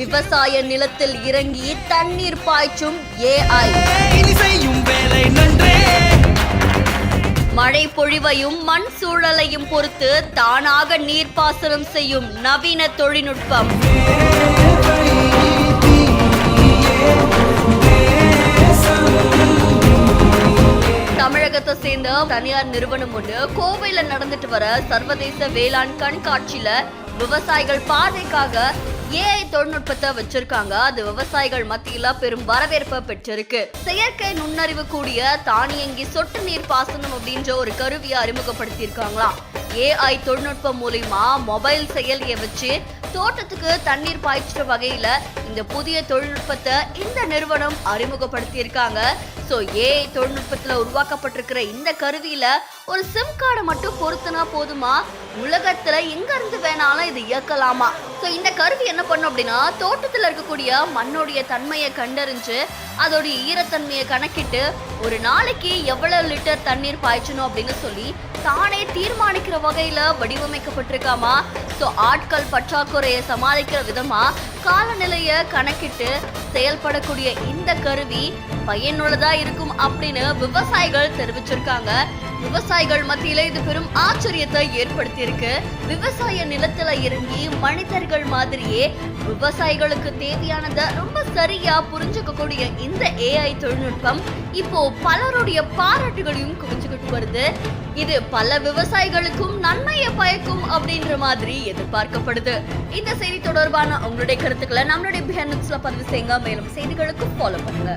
விவசாய நிலத்தில் இறங்கி தண்ணீர் பாய்ச்சும் ஏஐ. மழை பொழிவையும் மண் சூழலையும் பொறுத்து தானாக நீர்ப்பாசனம் செய்யும் நவீன தொழில்நுட்பம். தமிழகத்தை சேர்ந்த தனியார் நிறுவனம் ஒன்று கோவையில நடந்துட்டு வர சர்வதேச வேளாண் கண்காட்சியில விவசாயிகள் பார்வைக்காக ஏஐ தொழில்நுட்பத்தை வச்சிருக்காங்க. அது விவசாயிகள் மத்தியில பெரும் வரவேற்பை பெற்றிருக்கு. செயற்கை நுண்ணறிவு கூடிய தானியங்கி சொட்டு நீர் பாசனம் அப்படின்ற ஒரு கருவியை அறிமுகப்படுத்தியிருக்காங்களாம். ஏஐ தொழில்நுட்பம் மூலியமா மொபைல் செயலியை வச்சு தோட்டத்துக்கு தண்ணீர் பாய்ச்சுற வகையில இந்த புதிய தொழில்நுட்பத்தை இந்த நிறுவனம் அறிமுகப்படுத்தியிருக்காங்க. ஸோ ஏஐ தொழில்நுட்பத்துல உருவாக்கப்பட்டிருக்கிற இந்த கருவியில ஒரு சிம் கார்டை மட்டும் பொருத்தினா போதுமா, உலகத்துல எங்க இருந்து வேணாலும் இது இயக்கலாமா. ஸோ இந்த கருவி என்ன பண்ணும் அப்படின்னா, தோட்டத்துல இருக்கக்கூடிய மண்ணோடைய தன்மையை கண்டறிஞ்சு அதோடைய ஈரத்தன்மையை கணக்கிட்டு ஒரு நாளைக்கு எவ்வளவு லிட்டர் தண்ணீர் பாய்ச்சணும் அப்படின்னு சொல்லி தானே தீர்மானிக்கிற வகையில வடிவமைக்கப்பட்டிருக்காமா. ஸோ ஆட்கள் பற்றாக்குறையை சமாளிக்கிற விதமா காலநிலையை கணக்கிட்டு செயல்படக்கூடிய இந்த கருவி பயனுள்ளதா இருக்கும் அப்படின்னு விவசாயிகள் தெரிவிச்சிருக்காங்க. விவசாயிகள் மத்தியில இது பெரும் ஆச்சரியத்தை ஏற்படுத்தி இருக்கு. விவசாய நிலத்துல இறங்கி மனிதர்கள் மாதிரியே விவசாயிகளுக்கு தேவையானதை ரொம்ப சரியா புரிஞ்சுக்க கூடிய இந்த ஏஐ தொழில்நுட்பம் இப்போ பலருடைய பாராட்டுகளையும் குவிச்சுக்கிட்டு வருது. இது பல விவசாயிகளுக்கும் நன்மையை பயக்கும் அப்படின்ற மாதிரி எதிர்பார்க்கப்படுது. இந்த செய்தி தொடர்பான உங்களுடைய கருத்துக்களை நம்மளுடைய பதிவு செய்யுங்க. மேலும் செய்திகளுக்கு ஃபாலோ பண்ணுங்க.